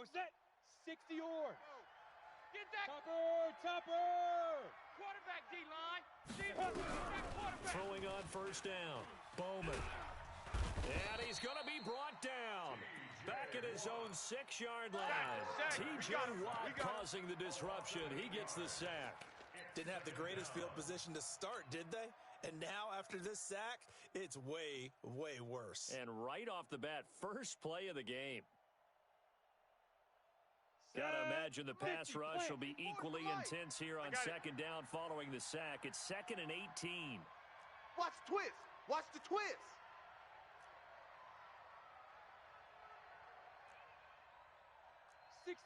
set. 60 or. Get that. Tupper. Quarterback, D-line. Quarterback. Throwing on first down. Bowman. And he's going to be brought down. Back at his own 6-yard line. T.J. Watt causing the disruption. He gets the sack. Didn't have the greatest field position to start, did they? And now, after this sack, it's way, way worse. And right off the bat, first play of the game. Got to imagine the pass rush will be equally intense here on second down following the sack. It's 2nd and 18. Watch the twist. Watch the twist.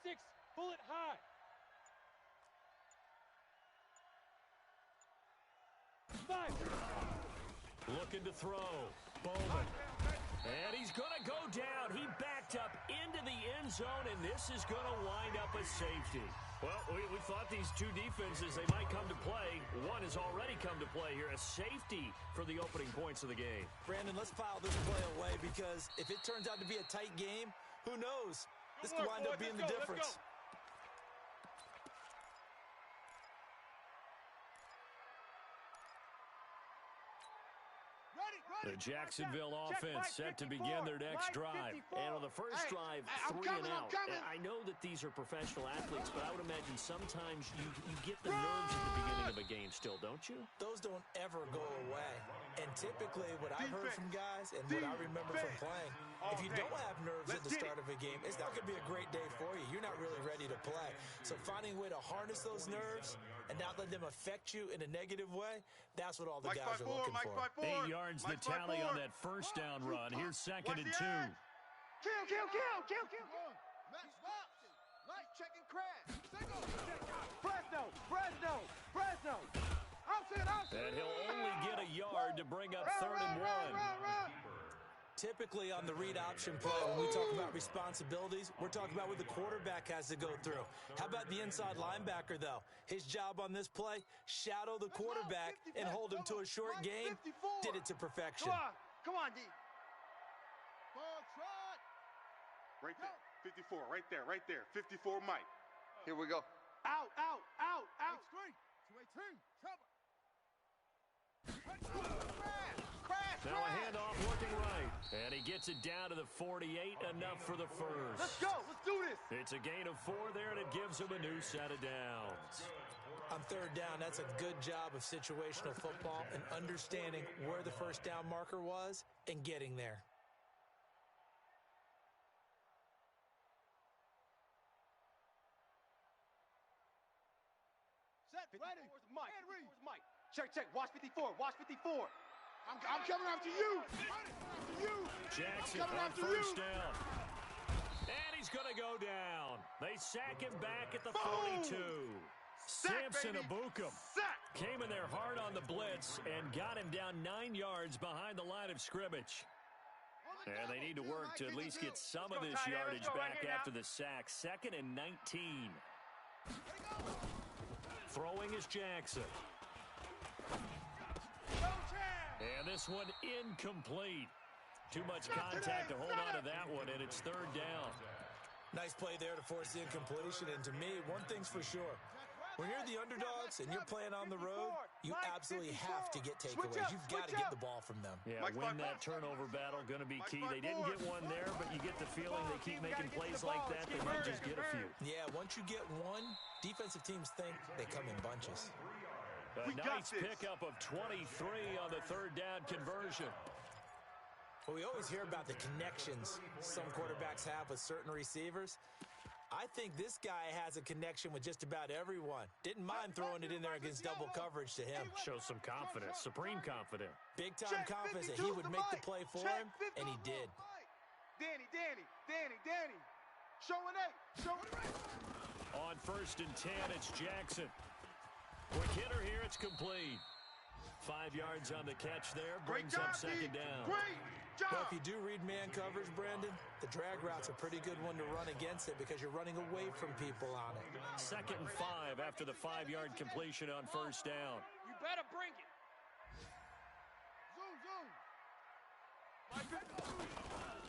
Six, bullet high. Looking to throw. Bowman. And he's going to go down. He backed up into the end zone, and this is going to wind up a safety. Well, we thought these two defenses, they might come to play. One has already come to play here. A safety for the opening points of the game. Brandon, let's file this play away because if it turns out to be a tight game, who knows? This could wind up being the difference. The Jacksonville offense set to begin their next drive. And on the first drive, 3 and out. I know that these are professional athletes, but I would imagine sometimes you get the nerves at the beginning of a game still, don't you? Those don't ever go away. And typically what I've heard from guys and what I remember from playing, if you don't have nerves at the start of a game, it's not going to be a great day for you. You're not really ready to play. So finding a way to harness those nerves and not let them affect you in a negative way, that's what all the guys are looking for. 8 yards the tally on that first down run. Here's 2nd and 2. Kill. Light checking crash. Fresno. And he'll only get a yard to bring up 3rd and 1. Typically on the read option play, when we talk about responsibilities, we're talking about what the quarterback has to go through. How about the inside linebacker, though? His job on this play, shadow the quarterback and hold him to a short gain. Did it to perfection. Come on, D. Right there. 54, right there. 54, Mike. Here we go. Out. X3, 218, trouble. Crash. Now a handoff looking right. And he gets it down to the 48, enough for the first. Let's go. Let's do this. It's a gain of 4 there, and it gives him a new set of downs. On 3rd down, that's a good job of situational football and understanding where the first down marker was and getting there. Set, ready. Mike. Mike. Check. Watch 54. I'm coming after you. Jackson on first down. And he's going to go down. They sack him back at the 42. Samson Abukum came in there hard on the blitz and got him down 9 yards behind the line of scrimmage. And they need to work to at least get some of this yardage back after the sack. 2nd and 19. Throwing is Jackson. And this one incomplete. Too much contact to hold on to that one, and it's 3rd down. Nice play there to force the incompletion. And to me, one thing's for sure. When you're the underdogs and you're playing on the road, you absolutely have to get takeaways. You've got to get the ball from them. Yeah, win that turnover battle, going to be key. They didn't get one there, but you get the feeling they keep making plays like that, they might just get a few. Yeah, once you get one, defensive teams think they come in bunches. A nice pickup of 23 on the 3rd down conversion. Well, we always hear about the connections some quarterbacks have with certain receivers. I think this guy has a connection with just about everyone. Didn't mind throwing it in there against double coverage to him. Shows some confidence, supreme confidence. Big-time confidence that he would make the play for him, and he did. Danny. Showing 8. On 1st and 10, it's Jackson. Quick hitter here, it's complete. 5 yards on the catch there, brings up 2nd down. Great job. Well, if you do read man coverage, Brandon, the drag route's a pretty good one to run against it because you're running away from people on it. 2nd and 5 after the 5-yard completion on 1st down. You better bring it. Zoom.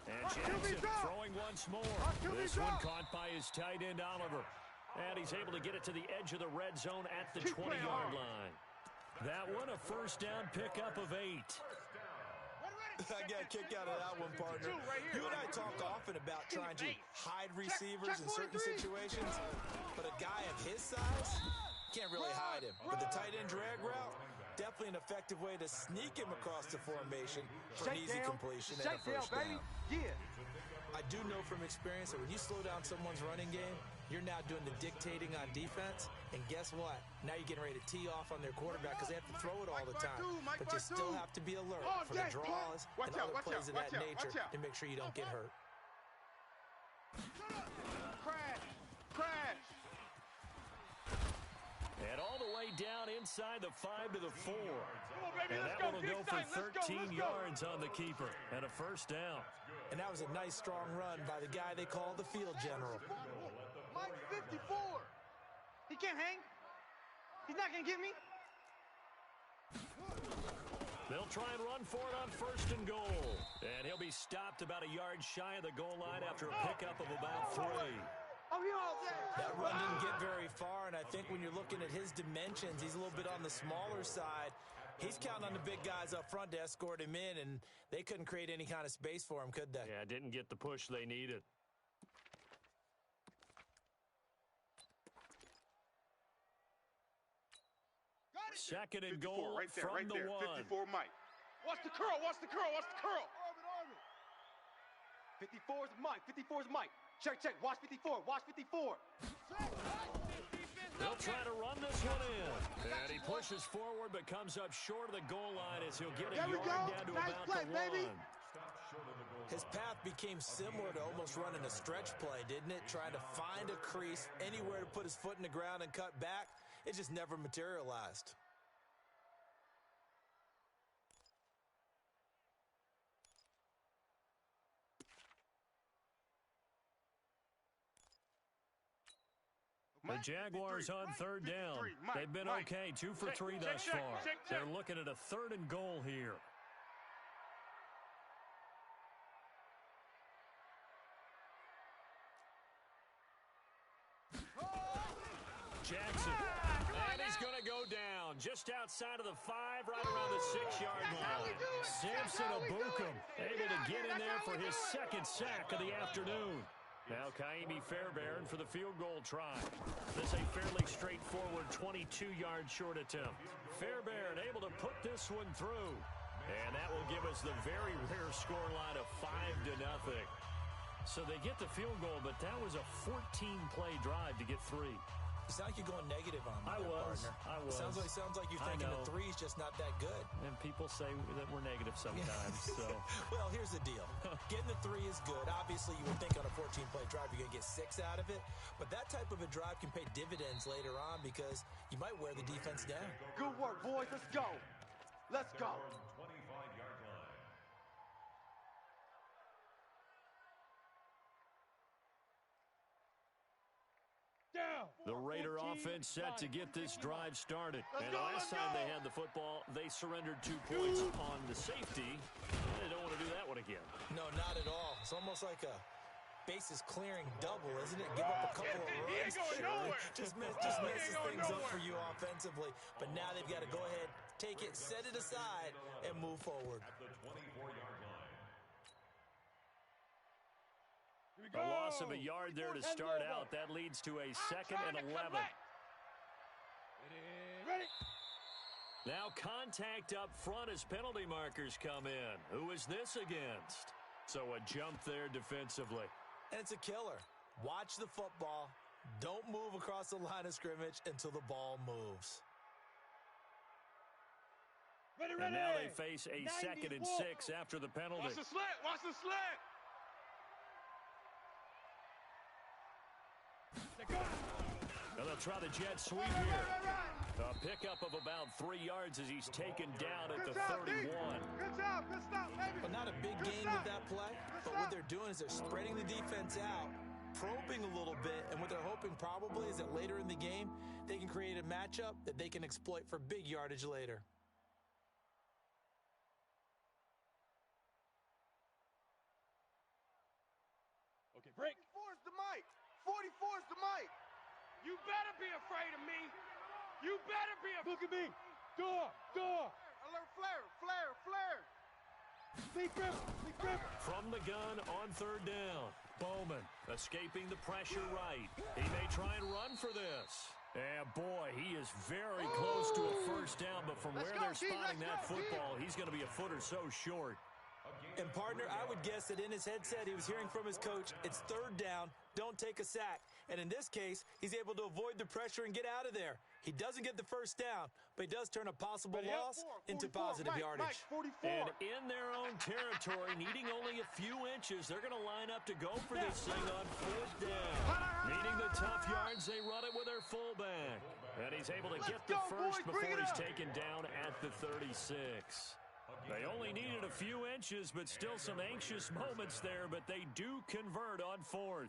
And Jackson throwing once more. This one caught by his tight end, Oliver. And he's able to get it to the edge of the red zone at the 20-yard line. That one a first down pickup of 8. I got a kick out of that one, partner. You and I talk often about trying to hide receivers in certain situations, but a guy of his size can't really hide him. But the tight end drag route, definitely an effective way to sneak him across the formation for an easy completion and a first down. Yeah. I do know from experience that when you slow down someone's running game, you're now doing the dictating on defense, and guess what? Now you're getting ready to tee off on their quarterback because they have to throw it all the time. But you still have to be alert for the draws and other plays of that nature to make sure you don't get hurt. Crash. And all the way down inside the 5 to the 4. Baby, And that one will go for 13 yards on the keeper and a first down. And that was a nice, strong run by the guy they call the field general. Mike 54. He can't hang. He's not going to get me. They'll try and run for it on first and goal. And he'll be stopped about a yard shy of the goal line after a pickup of about 3. That run didn't get very far, and I think when you're looking at his dimensions, he's a little bit on the smaller side. He's counting on the big guys up front to escort him in, and they couldn't create any kind of space for him, could they? Yeah, didn't get the push they needed. Second and goal right there, from right the there. 1. 54 Mike. Watch the curl. 54 is Mike. 54 is Mike. Check. Watch 54. Watch 54. They'll try to run this one in. And he pushes forward but comes up short of the goal line as he'll get a yard down to about the 1. His path became similar to almost running a stretch play, didn't it? Trying to find a crease, anywhere to put his foot in the ground and cut back. It just never materialized. The Jaguars on third down. They've been okay, 2 for 3 thus far. They're looking at a third and goal here. Jackson. And he's going to go down just outside of the 5, right around the 6-yard line. Samson Abukum able to get in there for his second sack of the afternoon. Now Kaimi Fairbairn for the field goal try. This a fairly straightforward 22-yard short attempt. Fairbairn able to put this one through. And that will give us the very rare scoreline of 5-0. So they get the field goal, but that was a 14-play drive to get 3. You sound like you're going negative on me, partner. I was. Sounds like you're thinking the 3's just not that good. And people say that we're negative sometimes. So, well, here's the deal. Getting the 3 is good. Obviously, you would think on a 14-play drive you're going to get 6 out of it. But that type of a drive can pay dividends later on because you might wear the defense down. Good work, boys. Let's go. Let's go. the Raider offense set to get this drive started. And last time they had the football, they surrendered 2 points on the safety. They don't want to do that one again. No, not at all. It's almost like a bases clearing double, isn't it? Give up a couple of runs. Just messes things up for you offensively. But now they've got to go ahead, take it, set it aside, and move forward. A loss of a yard there to start out. That leads to a 2nd and 11. Now contact up front as penalty markers come in. Who is this against? So a jump there defensively. And it's a killer. Watch the football. Don't move across the line of scrimmage until the ball moves. And now they face a 2nd and 6 after the penalty. Watch the slant. Watch the slant. Now they'll try the jet sweep here. A pickup of about 3 yards as he's taken down at the 31. Good job. Good stop, baby. But not a big gain with that play. But what they're doing is they're spreading the defense out, probing a little bit, and what they're hoping probably is that later in the game, they can create a matchup that they can exploit for big yardage later. Break. 44's the mic. 44's the mic. You better be afraid of me. You better be afraid. Look at me. Door. Alert flare, flare, flare. Lee Griffin. From the gun on third down. Bowman escaping the pressure right. He may try and run for this. And boy, he is very close to a first down, but from where they're spotting that football, he's going to be a foot or so short. And, partner, I would guess that in his headset he was hearing from his coach, it's third down, don't take a sack. And in this case, he's able to avoid the pressure and get out of there. He doesn't get the first down, but he does turn a possible loss into positive yardage. And in their own territory, needing only a few inches, they're going to line up to go for this thing on fourth down. Needing the tough yards, they run it with their fullback. And he's able to get the first before he's taken down at the 36. They only needed a few inches, but still some anxious moments there, but they do convert on fourth.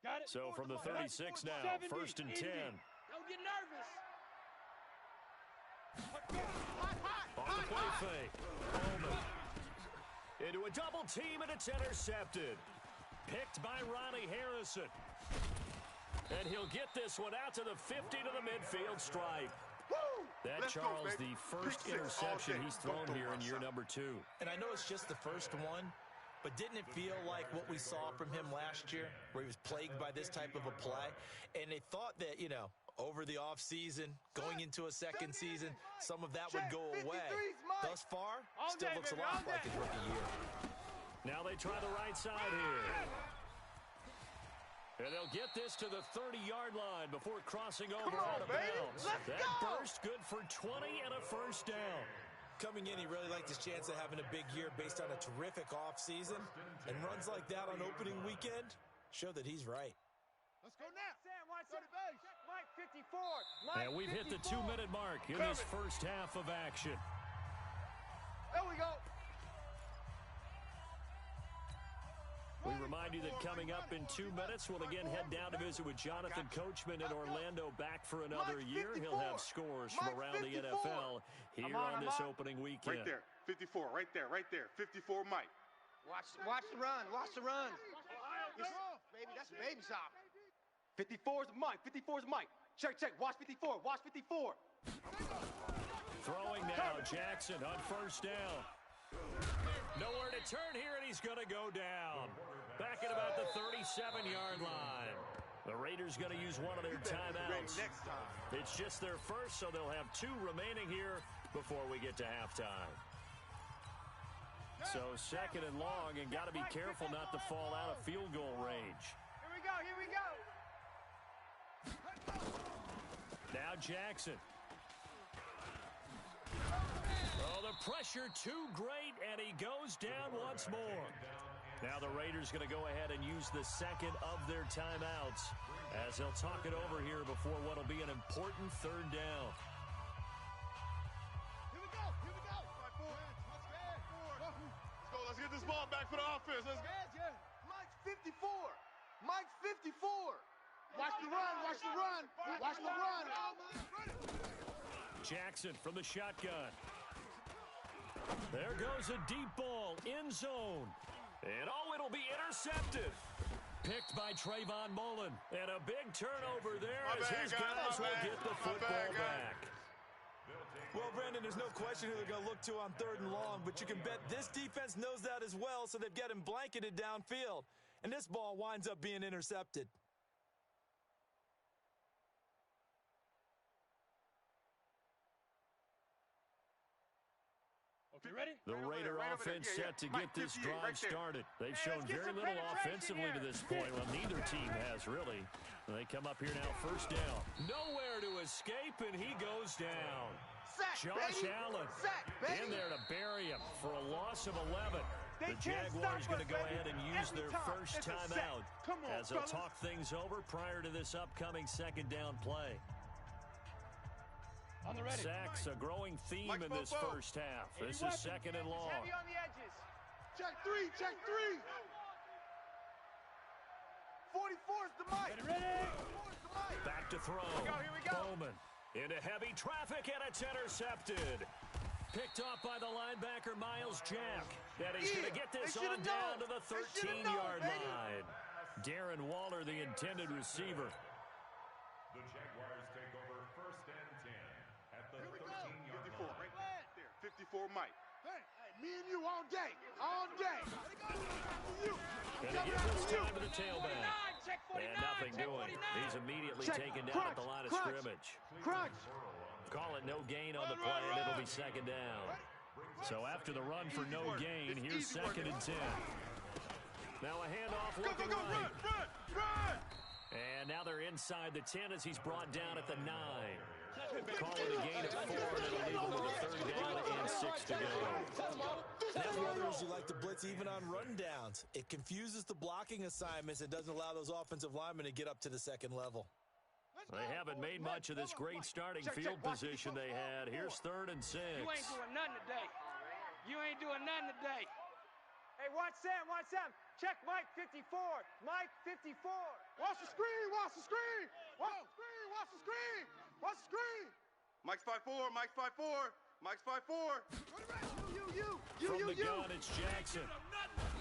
Got it. So from the 36 now, 70, first and 10. Don't get nervous. On the play fake. Bowman. Into a double team, and it's intercepted. Picked by Ronnie Harrison. And he'll get this one out to the 50 to the midfield stripe. That, Charles, the first interception he's thrown here in year number 2. And I know it's just the first one, but didn't it feel like what we saw from him last year, where he was plagued by this type of a play? And they thought that, you know, over the offseason, going into a second season, some of that would go away. Thus far, still looks a lot like his rookie year. Now they try the right side here. And they'll get this to the 30-yard line before crossing over out of bounds. That burst good for 20 and a first down. Coming in, he really liked his chance of having a big year based on a terrific offseason. And runs like that on opening weekend show that he's right. Let's go now. Sam, watch Go it. to base. Mike 54. And we've hit the 2-minute mark in this first half of action. There we go. We remind you that coming up in 2 minutes, we'll again head down to visit with Jonathan Coachman in Orlando, back for another year. He'll have scores from around the NFL here on this opening weekend. Right there, 54, right there, 54 Mike. Watch the run. Watch the run. Baby, that's baby shop. 54's Mike. 54's Mike. Check. Watch 54. Watch 54. Throwing now, Jackson on first down. Nowhere to turn here, and he's going to go down. Back at about the 37-yard line. The Raiders going to use one of their timeouts. It's just their first, so they'll have 2 remaining here before we get to halftime. So second and long, and got to be careful not to fall out of field goal range. Here we go. Now Jackson. Oh, the pressure too great, and he goes down once more. Now the Raiders going to go ahead and use the second of their timeouts as they'll talk it over here before what will be an important third down. Here we go. Let's get this ball back for the offense. Let's go. Mike's 54. Mike's 54. Watch the run. Jackson from the shotgun. There goes a deep ball, end zone. And it'll be intercepted. Picked by Trayvon Mullen. And a big turnover there as his guys will get the football back. Well, Brandon, there's no question who they're going to look to on third and long, but you can bet this defense knows that as well, so they've got him blanketed downfield. And this ball winds up being intercepted. Okay, ready? The Raider offense set to get this drive started. They've shown very little offensively to this point. Well, neither team has, really. They come up here now, first down. Nowhere to escape, and he goes down. Josh Allen in there to bury him for a loss of 11. The Jaguars going to go ahead and use their first timeout as they'll talk things over prior to this upcoming second down play. On the ready. Sacks, a growing theme in this first half. This is second and long. Heavy on the edges. Check three. 44's the mic. Ready? Back to throw. Here we go. Bowman Into heavy traffic, and it's intercepted. Picked off by the linebacker, Miles Jack. And he's going to get this on down to the 13-yard line. Darren Waller, the intended receiver. The Jaguars take over 1st and 10 at the 13-yard 54, line. right there. 54, Mike. Hey, me and you all day. All day. Going to give this time to the tailback. And nothing doing. He's immediately taken down at the line of scrimmage. Crunch. Call it no gain on the play, and it'll be second down. So after the run for no gain, here's 2nd and 10. Now a handoff looking right. Run! And now they're inside the 10 as he's brought down at the 9. Call it a gain of 4, and it'll leave him with a 3rd down and 6 to go. That's one of the reasons you like to blitz even on rundowns. It confuses the blocking assignments and doesn't allow those offensive linemen to get up to the 2nd level. They haven't made much of this great starting field position they had. Here's 3rd and 6. You ain't doing nothing today. You ain't doing nothing today. Hey, watch Sam, watch Sam. Check Mike 54. Mike 54. Watch the screen. Watch the screen. Watch the screen. Watch the screen. Watch the screen. Mike's 5'4", Mike's 5'4", Mike's 5'4". From the gun, it's Jackson.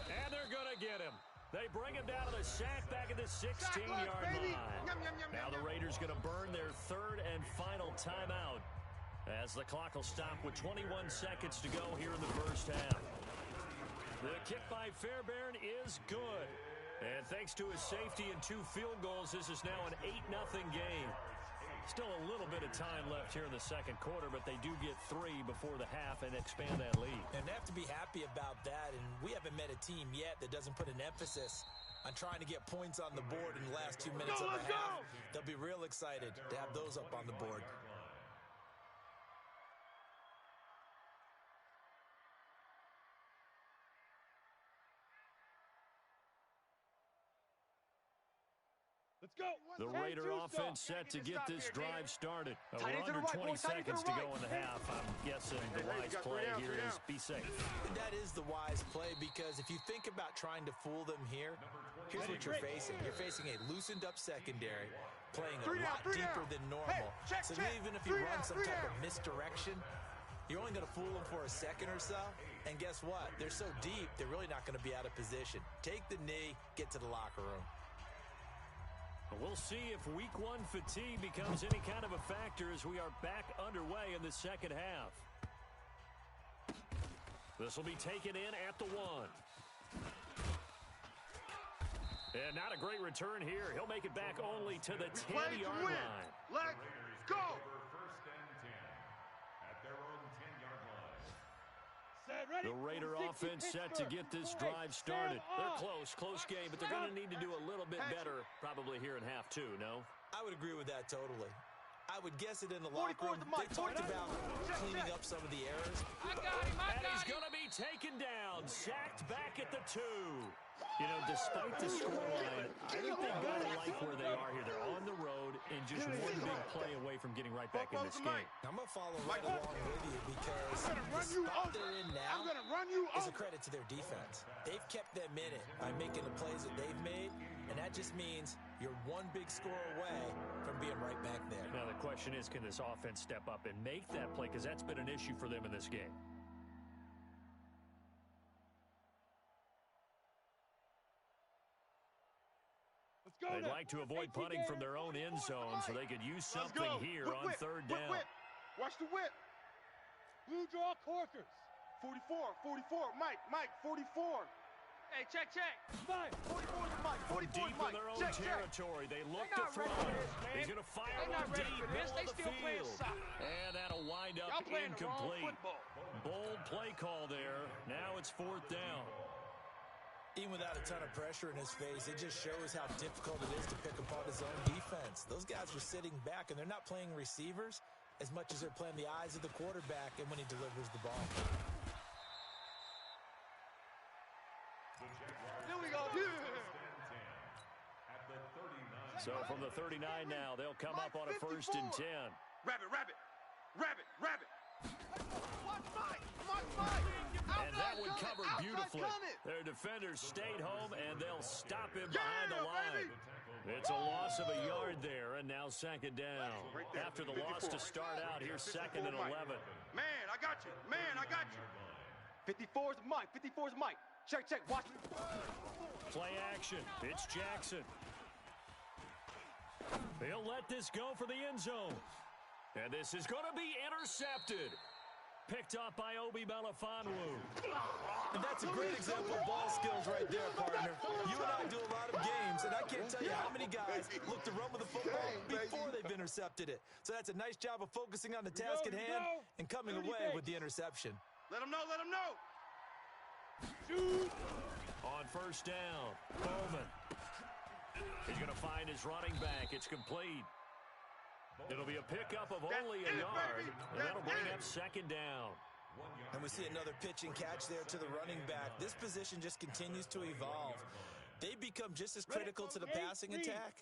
And they're going to get him. They bring him down to the sack back at the 16-yard line. Now the Raiders going to burn their 3rd and final timeout as the clock will stop with 21 seconds to go here in the first half. The kick by Fairbairn is good. And thanks to his safety and 2 field goals, this is now an 8-0 game. Still a little bit of time left here in the 2nd quarter, but they do get 3 before the half and expand that lead. And they have to be happy about that, and we haven't met a team yet that doesn't put an emphasis on trying to get points on the board in the last 2 minutes of the half. They'll be real excited to have those up on the board. Let's go. The Raider offense set to get this drive started. We're under 20 seconds to go in the half. I'm guessing the wise play here is be safe. That is the wise play because if you think about trying to fool them here, here's what you're facing. You're facing a loosened up secondary, playing a lot deeper than normal. So even if you run some type of misdirection, you're only going to fool them for a second or so. And guess what? They're so deep, they're really not going to be out of position. Take the knee, get to the locker room. We'll see if week 1 fatigue becomes any kind of a factor as we are back underway in the second half. This will be taken in at the 1. And not a great return here. He'll make it back only to the 10-yard line. Let's go. 1st and 10 at their own 10-yard line. The Raider offense set to get this drive started. They're close game, but they're going to need to do a little bit better probably here in half 2, no? I would agree with that totally. I would guess it in the locker room. They talked about cleaning up some of the errors. And he's going to be taken down, sacked back at the 2. You know, despite the scoreline, I think they've got to like where they are here. They're on the road and just one big play away from getting right back in this game. I'm going to follow right along with you because the spot they're in now is a credit to their defense. They've kept them in it by making the plays that they've made, and that just means you're one big score away from being right back there. Now, the question is, can this offense step up and make that play? Because that's been an issue for them in this game. They'd like to avoid punting from their own end zone so they could use something here on 3rd down. Watch the whip. Blue draw corkers. 44, Mike, 44. Hey, check. Mike, 44 is Mike. 44 is Deep Mike. in their own Check. territory. They look They're to not throw. ready for this, man. He's going to fire They're not one ready deep, for this. middle They of the still playing field. soccer. And that'll wind up Y'all playing the wrong incomplete. football. Bold play call there. Now it's 4th down. Even without a ton of pressure in his face, it just shows how difficult it is to pick apart his own defense. Those guys are sitting back, and they're not playing receivers as much as they're playing the eyes of the quarterback and when he delivers the ball. Here we go. So from the 39 now, they'll come up on a 1st and 10. Rabbit. Watch Mike. And that one covered beautifully safely. Their defenders stayed home, and they'll stop him behind the line. It's a loss of a yard there, and now second down. After the loss to start out, here's second and 11. Man, I got you. Man, I got you. 54's Mike. 54's Mike. Check, check. Watch. Play action. It's Jackson. He'll let this go for the end zone. And this is going to be intercepted. Picked off by Obi Melifonwu. And that's a great example of ball skills right there, partner. You and I do a lot of games, and I can't tell you how many guys look to run with the football before they've intercepted it. So that's a nice job of focusing on the task at hand and coming away with the interception. Let him know, let him know. Shoot. On first down, Bowman. He's going to find his running back. It's complete. It'll be a pickup of only a yard, and that'll bring up second down. And we see another pitch and catch there to the running back. This position just continues to evolve. They become just as critical to the passing attack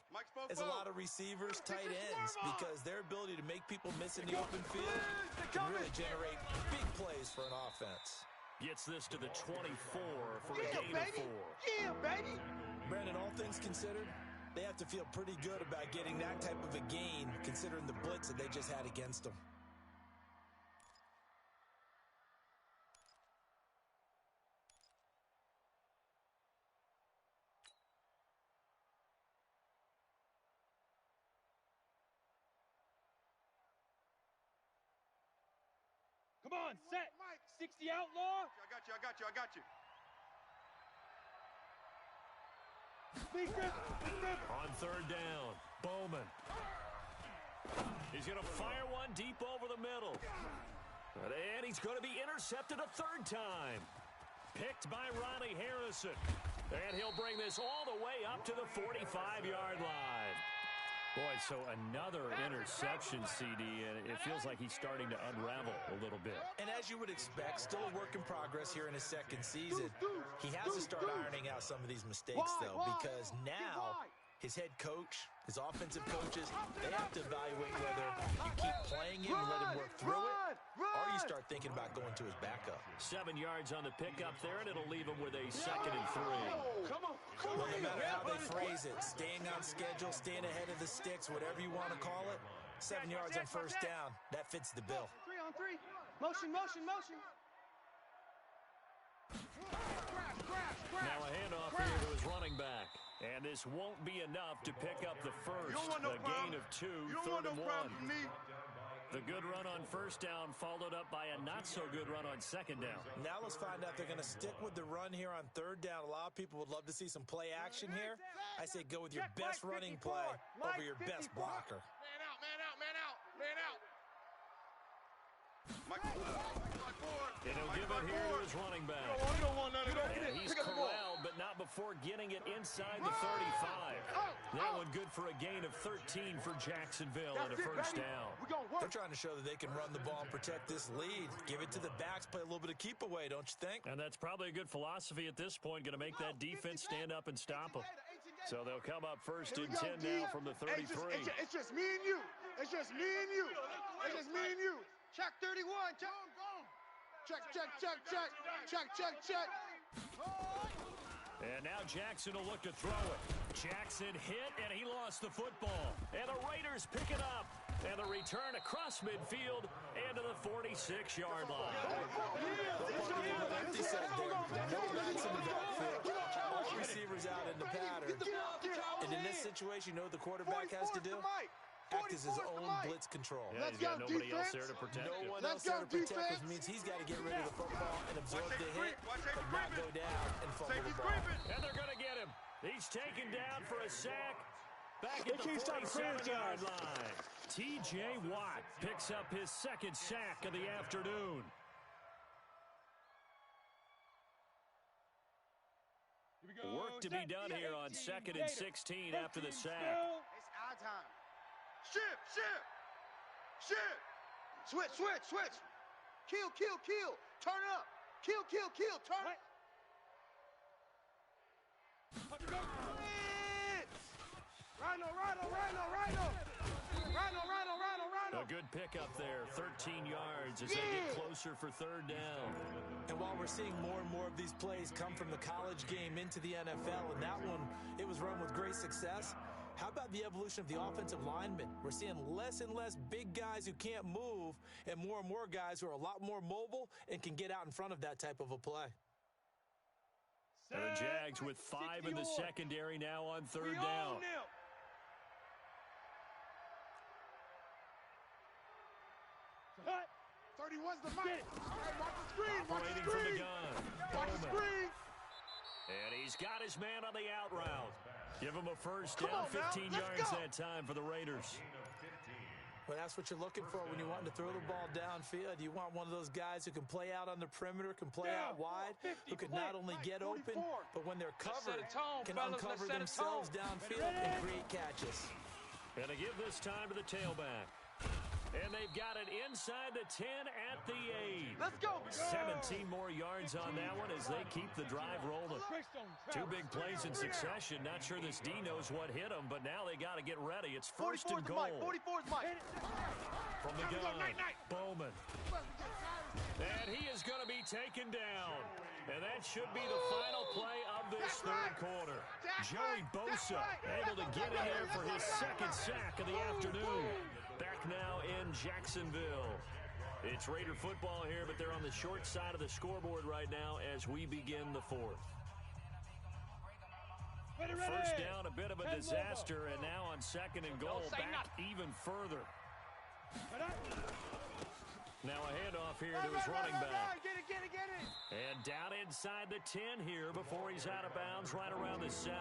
as a lot of receivers, tight ends, because their ability to make people miss in the open field can really generate big plays for an offense. Gets this to the 24 for a gain of 4. Yeah, baby. Brandon, all things considered, they have to feel pretty good about getting that type of a gain, considering the blitz that they just had against them. Come on, set. 60 outlaw. I got you, I got you, I got you. On third down, Bowman. He's going to fire one deep over the middle. And he's going to be intercepted a third time. Picked by Ronnie Harrison. And he'll bring this all the way up to the 45-yard line. Boy, so another interception, CD, and it feels like he's starting to unravel a little bit. And as you would expect, still a work in progress here in his second season. He has to start ironing out some of these mistakes, though, because now his head coach, his offensive coaches, they have to evaluate whether you keep playing him and let him work through it, or you start thinking about going to his backup. 7 yards on the pickup there, and it'll leave him with a second and 3. Come on. Well, no matter how they phrase it, staying on schedule, staying ahead of the sticks, whatever you want to call it, 7 yards on first down, that fits the bill. 3 on 3. Motion, motion, motion. Now a handoff here to his running back. And this won't be enough to pick up the first. A gain of 2, third and 1. The good run on first down followed up by a not-so-good run on second down. Now let's find out if they're going to stick with the run here on third down. A lot of people would love to see some play action here. I say go with your best running play over your best blocker. Man out, man out, man out, man out. And he'll give it here to his running back. And he's corralled, but not before getting it inside the 35. That one good for a gain of 13 for Jacksonville and a first down. They're trying to show that they can run the ball and protect this lead. Give it to the backs, play a little bit of keep away, don't you think? And that's probably a good philosophy at this point, going to make that defense stand up and stop them. So they'll come up first and 10 now from the 33. It's just me and you. It's just me and you. It's just me and you. Check 31. Check. Check, check, check, check. Check, check, check. And now Jackson will look to throw it. Jackson hit, and he lost the football. And the Raiders pick it up. And the return across midfield and to the 46-yard line. All receivers out in the pattern. And in this situation, you know what the quarterback has to do? Act as his own blitz control. Yeah, he's got nobody else there to protect him. No one else there to protect, which means he's got to get rid of the football and absorb the hit and not go down and fumble the ball. And they're going to get him. He's taken down for a sack back at the 47-yard line. T.J. Watt picks up his second sack of the afternoon. Work to be done here on 2nd and 16 after the sack. It's our time. Shift. Switch. Kill. Turn up. Kill. Turn. Rhino. A good pickup there, 13 yards as they get closer for third down. And while we're seeing more and more of these plays plays come from the college game into the NFL, and that one, it was run with great success. How about the evolution of the offensive linemen? We're seeing less and less big guys who can't move and more guys who are a lot more mobile and can get out in front of that type of a play. And the Jags with 5 in the secondary now on third down. 31's the mic. All right, watch the screen. Operating from the gun. Watch the screen. And he's got his man on the out route. Give him a first down, 15 yards that time for the Raiders. Well, that's what you're looking for when you're wanting to throw the ball downfield. You want one of those guys who can play out on the perimeter, can play out wide, who can not only get open, but when they're covered, can uncover themselves downfield and create catches. And they give this time to the tailback. And they've got it inside the 10 at the 8. Let's go. 17 more yards on that one as they keep the drive rolling. 2 big plays in succession. Not sure this D knows what hit them, but now they got to get ready. It's first and goal. 44's Mike. From the gun, Bowman. And he is going to be taken down. And that should be the final play of this third quarter. Joey Bosa able to get in there for his second sack of the afternoon. Back now in Jacksonville. It's Raider football here, but they're on the short side of the scoreboard right now as we begin the fourth. First down, a bit of a disaster, and now on second and goal, back even further. Now a handoff here to his running back. Get it. And down inside the 10 here before he's out of bounds right around the 7.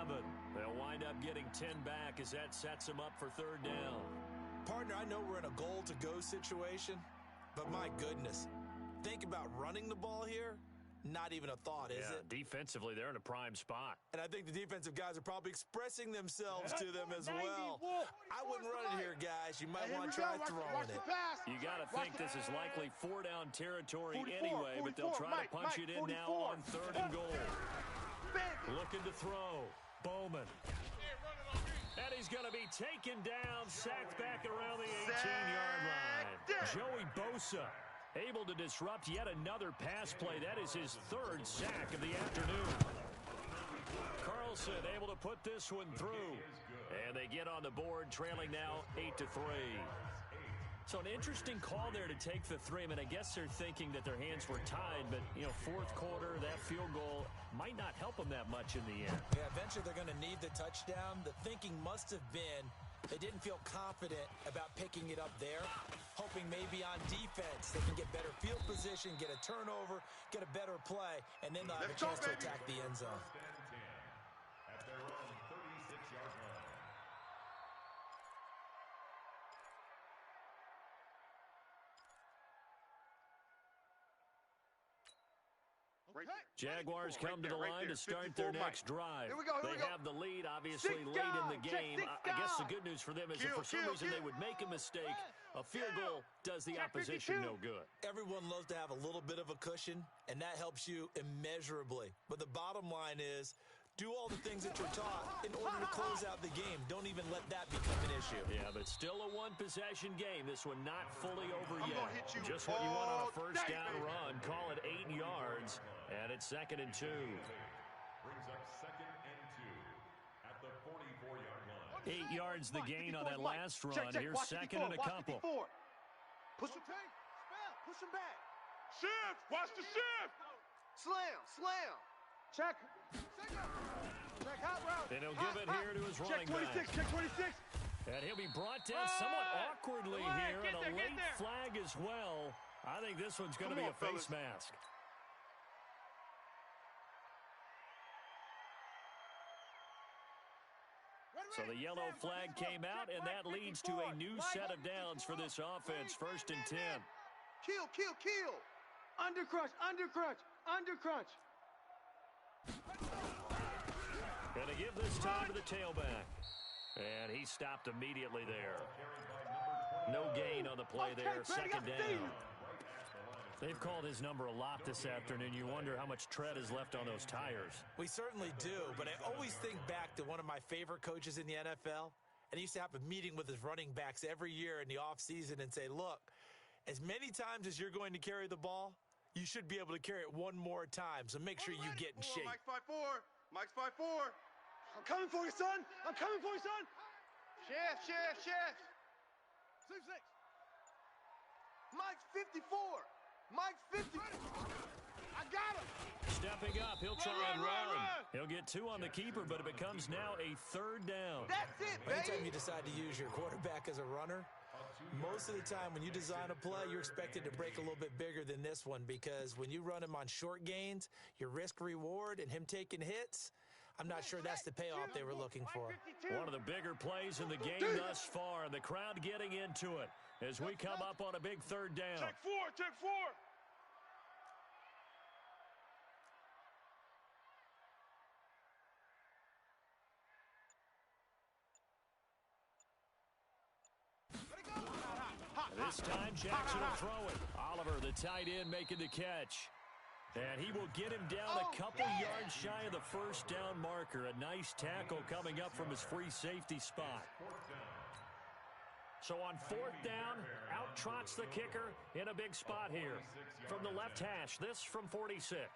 They'll wind up getting 10 back as that sets him up for third down. Partner, I know we're in a goal-to-go situation, but my goodness, think about running the ball here. Not even a thought, is it? Defensively, they're in a prime spot. And I think the defensive guys are probably expressing themselves to them as well. I wouldn't run it here, guys. You might want to try throwing it. You got to think this is likely 4-down territory anyway, but they'll try to punch it in now on third and goal. Looking to throw. Bowman. And he's going to be taken down, sacked back around the 18-yard line. Joey Bosa able to disrupt yet another pass play. That is his third sack of the afternoon. Carlson able to put this one through. And they get on the board, trailing now 8-3. So an interesting call there to take the 3. I mean, I guess they're thinking that their hands were tied, but, you know, fourth quarter, that field goal might not help them that much in the end. Yeah, eventually they're going to need the touchdown. The thinking must have been they didn't feel confident about picking it up there, hoping maybe on defense they can get better field position, get a turnover, get a better play, and then they'll have a chance to attack the end zone. At their own 36-yard line. Right there. Jaguars come to the line to start their next drive. Here we go. They have the lead, obviously, late in the game. I guess the good news for them is if for some reason they would make a mistake, a field goal does the opposition no good. Everyone loves to have a little bit of a cushion, and that helps you immeasurably. But the bottom line is, do all the things that you're taught in order to close out the game. Don't even let that become an issue. Yeah, but still a one-possession game. This one not fully over yet. Just what you want on a first down run. Call it 8 yards, and it's 2nd and 2. Brings up 2nd and 2 at the 44-yard line. 8 yards the gain on that last run. Here's 2nd and a couple. Push him back. Shift. Watch the shift. Slam. Check hot route. And he'll give it here to his running back. Check 26. And he'll be brought down somewhat awkwardly here, and a late flag as well. I think this one's going to be a face mask. So the yellow flag came out, and that leads to a new set of downs for this offense. 1st and 10. Kill. Undercrunch. Going to give this time to the tailback. And he stopped immediately there. No gain on the play there. 2nd down. They've called his number a lot this afternoon. You wonder how much tread is left on those tires. We certainly do, but I always think back to one of my favorite coaches in the NFL, and he used to have a meeting with his running backs every year in the offseason and say, look, as many times as you're going to carry the ball, You should be able to carry it one more time, so make sure you get in shape. Mike's 5'4". Mike's 5'4". I'm coming for you, son. I'm coming for you, son. Shift. 6-6. Mike's 54. Mike's 50. I got him. Stepping up, he'll try and run. run. He'll get 2 on the keeper, but it becomes now a 3rd down. That's it, baby. Anytime you decide to use your quarterback as a runner, most of the time when you design a play, you're expected to break a little bit bigger than this one, because when you run him on short gains, your risk-reward and him taking hits, I'm not sure that's the payoff they were looking for. One of the bigger plays in the game thus far, and the crowd getting into it as we come up on a big 3rd down. Check 4. This time, Jackson will throw it. Oliver, the tight end, making the catch. And he will get him down a couple yards shy of the 1st down marker. A nice tackle coming up from his free safety spot. So on 4th down, out trots the kicker in a big spot here. From the left hash, this from 46.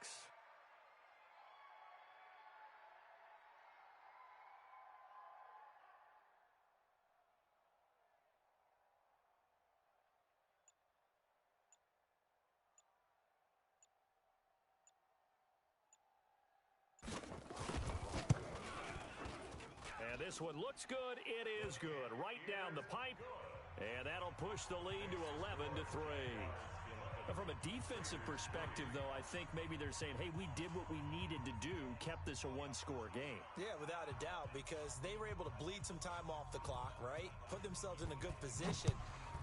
And this one looks good. It is good. Right down the pipe. And that'll push the lead to 11-3. From a defensive perspective, though, I think maybe they're saying, hey, we did what we needed to do, kept this a 1-score game. Yeah, without a doubt, because they were able to bleed some time off the clock, right? Put themselves in a good position,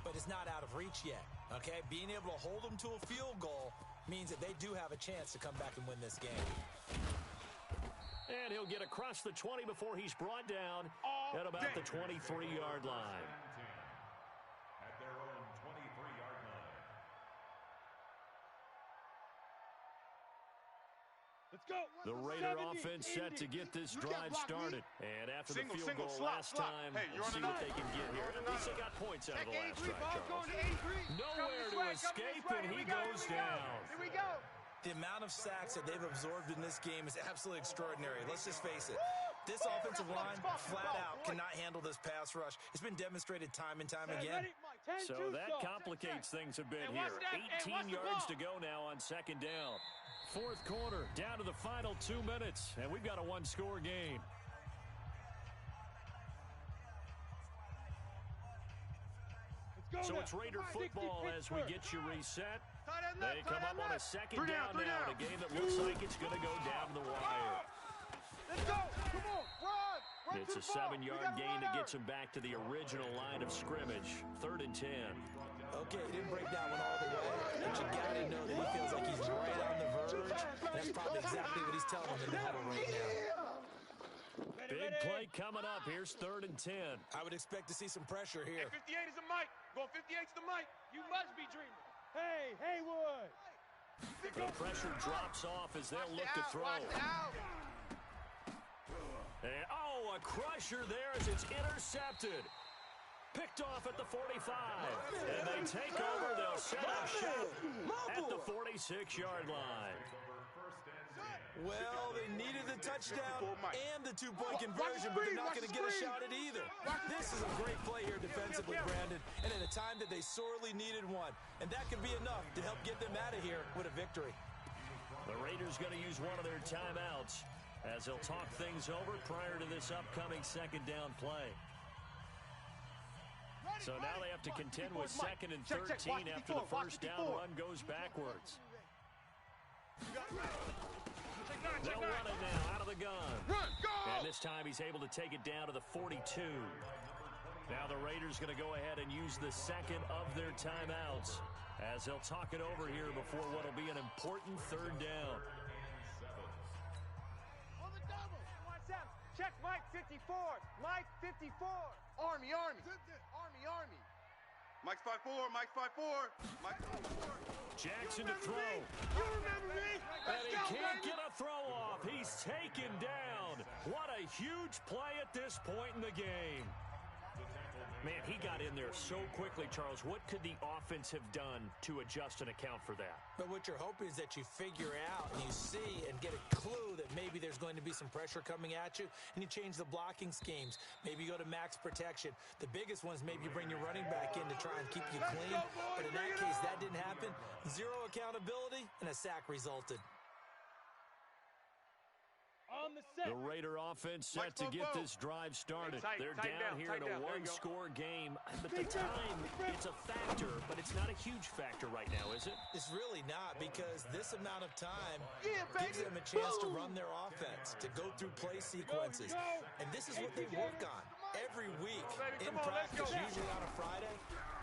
but it's not out of reach yet, okay? Being able to hold them to a field goal means that they do have a chance to come back and win this game. And he'll get across the 20 before he's brought down at about the 23-yard line. At their own 23-yard line. Let's go. The Raider 70, offense 80. set to get this drive started. And after the Single, field single, goal slot, last slot. time, Hey, we'll you're see on what the they can get here. At least they got points out of the last drive, Charles. Nowhere to escape, and he goes down. Here we go. The amount of sacks that they've absorbed in this game is absolutely extraordinary. Let's just face it. This offensive line, flat out, cannot handle this pass rush. It's been demonstrated time and time again. So that complicates things a bit here. 18 yards to go now on 2nd down. 4th quarter, down to the final 2 minutes, and we've got a 1-score game. So it's Raider football as we get you reset. They come up on a 2nd down now, a game that looks like it's going to go down the wire. Let's go. Come on, run. It's a 7-yard gain that gets him back to the original line of scrimmage. 3rd and 10. Okay, he didn't break that one all the way, but you got to know that he feels like he's right on the verge. That's probably exactly what he's telling him in the huddle right now. Big play coming up. Here's 3rd and 10. I would expect to see some pressure here. 58 is the mic. Going 58's the mic. You must be dreaming. Hey, Haywood. The pressure drops off as they'll look to throw. And, a crusher there as it's intercepted. Picked off at the 45. And they take over. They'll set up shop at the 46-yard line. Well, they needed the touchdown and the 2-point conversion, but they're not going to get a shot at either. This is a great play here defensively, Brandon, and at a time that they sorely needed one. And that could be enough to help get them out of here with a victory. The Raiders going to use one of their timeouts as they'll talk things over prior to this upcoming 2nd down play. So now they have to contend with 2nd and 13 after the 1st down run goes backwards. They'll run it now out of the gun. And this time he's able to take it down to the 42. Now the Raiders going to go ahead and use the 2nd of their timeouts as they'll talk it over here before what will be an important 3rd down. Check Mike 54. Mike 54. Army. Mike's 5'4". Mike's 5'4". Mike's 5'4". Jackson to throw. You remember me? And he can't get a throw off. He's taken down. What a huge play at this point in the game. Man, he got in there so quickly, Charles. What could the offense have done to adjust and account for that? But what you're hoping is that you figure out and you see and get a clue that maybe there's going to be some pressure coming at you, and you change the blocking schemes. Maybe you go to max protection. The biggest ones, maybe you bring your running back in to try and keep you clean. But in that case, that didn't happen. Zero accountability, and a sack resulted. The Raider offense set to get this drive started. They're down here in a one-score game. But the time, it's a factor, but it's not a huge factor right now, is it? It's really not, because this amount of time gives them a chance to run their offense, to go through play sequences. And this is what they work on every week in practice, usually on a Friday.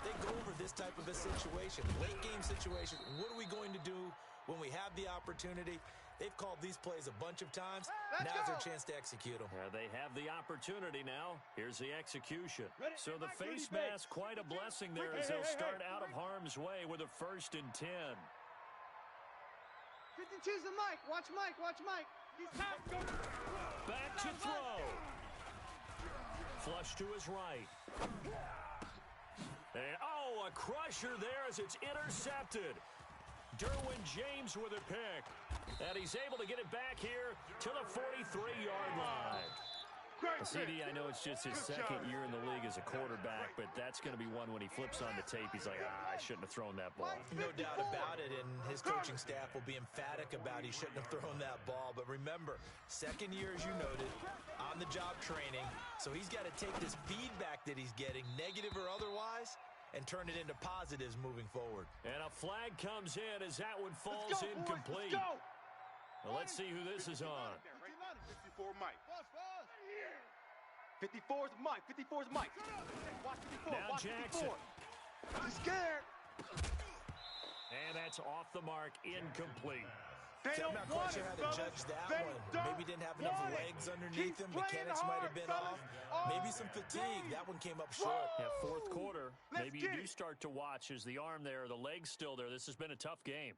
They go over this type of a situation, late-game situation. What are we going to do when we have the opportunity? They've called these plays a bunch of times. Now's their chance to execute them. They have the opportunity now. Here's the execution. So the face mask, quite a blessing there as they'll start out of harm's way with a 1st and 10. 52's the Mike. Watch Mike. Watch Mike. Back to throw. Flush to his right. And, a crusher there as it's intercepted. Derwin James with a pick. And he's able to get it back here to the 43-yard line. CD, I know it's just his second year in the league as a quarterback, but that's going to be one when he flips on the tape. He's like, I shouldn't have thrown that ball. No doubt about it, and his coaching staff will be emphatic about he shouldn't have thrown that ball. But remember, second year, as you noted, on-the-job training, so he's got to take this feedback that he's getting, negative or otherwise, and turn it into positives moving forward. And a flag comes in as that one falls incomplete. Well, let's see who this is on. 54 Mike. 54's Mike. 54's Mike. Watch 54. Now Watch Jackson. 54. He's scared. And that's off the mark, incomplete. I'm not quite sure how to judge that one. Maybe didn't have enough legs underneath him. Mechanics might have been off. Maybe some fatigue. That one came up short. Yeah, fourth quarter. Maybe you do start to watch as the arm there, the leg's still there. This has been a tough game.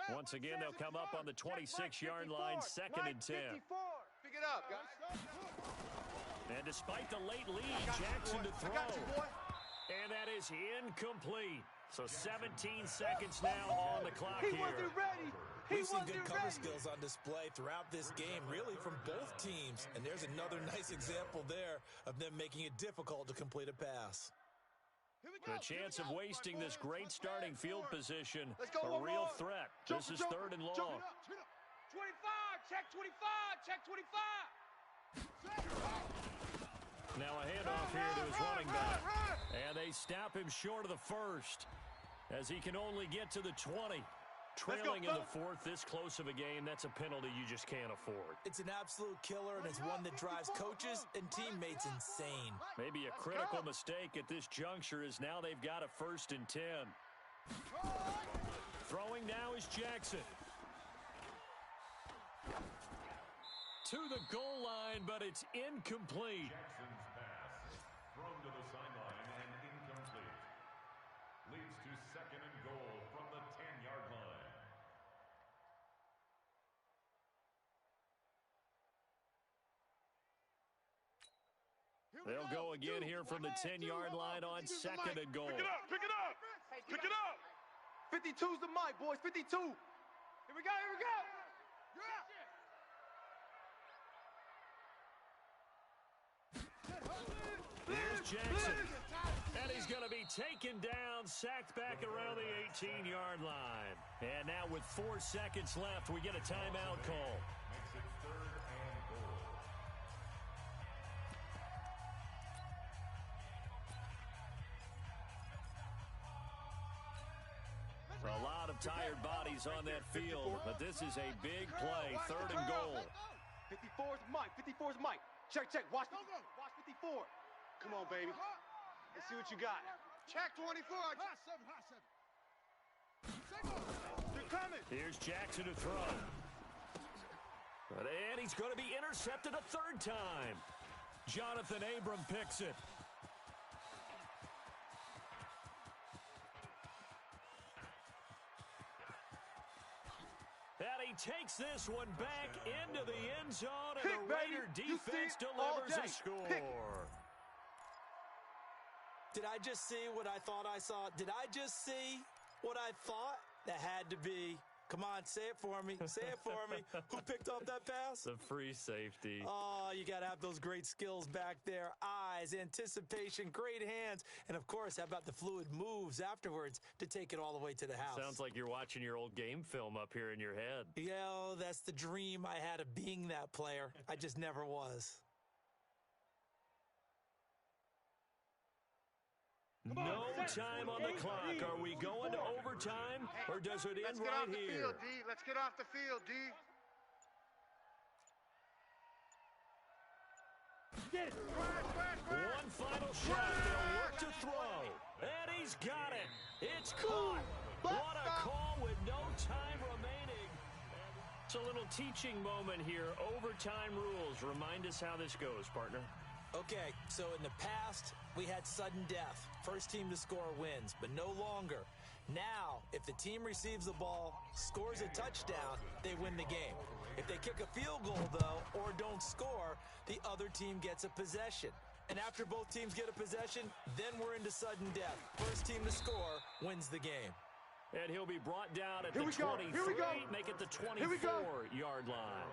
Once again, they'll come up on the 26-yard line, 2nd and 10. Pick it up, guys. And despite the late lead, Jackson to throw. And that is incomplete. So 17 seconds now on the clock here. He wasn't ready. We've seen good cover skills on display throughout this game, really from both teams. And there's another nice example there of them making it difficult to complete a pass. The chance of wasting this great starting field position, a real threat. This is 3rd and long. 25, check 25, check 25. Now a handoff here to his running back. And they stop him short of the 1st as he can only get to the 20. Trailing in the 4th, this close of a game, that's a penalty you just can't afford. It's an absolute killer, and it's one that drives coaches and teammates insane. Maybe a critical mistake at this juncture is now they've got a 1st and 10. Throwing now is Jackson. To the goal line, but it's incomplete. Jackson's pass thrown to the sideline and incomplete. Leads to 2nd and goal from the 10-yard line. They'll go again here from the 10-yard line on 2nd and goal. Pick it up, pick it up, pick it up. 52's the Mike, boys. 52. Here we go, here we go. Here's Jackson. And he's going to be taken down, sacked back around the 18-yard line. And now with 4 seconds left, we get a timeout call. Makes it 3rd and goal. A lot of tired bodies on that field, but this is a big play, 3rd and goal. 54's Mike. 54's Mike. Check, check. Watch 54. Come on, baby. Let's see what you got. Check 24. Hot 7, hot 7. They're coming. Here's Jackson to throw. And he's going to be intercepted a 3rd time. Jonathan Abram picks it. And he he takes this one back into the end zone, and the Raider defense delivers a score. Did I just see what I thought I saw? Did I just see what I thought? That had to be. Come on, say it for me. Say it for me. Who picked off that pass? The free safety. Oh, you got to have those great skills back there. Eyes, anticipation, great hands. And, of course, how about the fluid moves afterwards to take it all the way to the house? Sounds like you're watching your old game film up here in your head. Yeah, that's the dream I had of being that player. I just never was. No time on the clock. Are we going to overtime, or does it end right here? Let's get off the field, D. Get it. One final shot. They'll work to throw. And he's got it. It's caught. What a call with no time remaining. It's a little teaching moment here. Overtime rules. Remind us how this goes, partner. Okay, so in the past, we had sudden death. First team to score wins, but no longer. Now, if the team receives the ball, scores a touchdown, they win the game. If they kick a field goal, though, or don't score, the other team gets a possession. And after both teams get a possession, then we're into sudden death. First team to score wins the game. And he'll be brought down at the 23, make it the 24-yard line.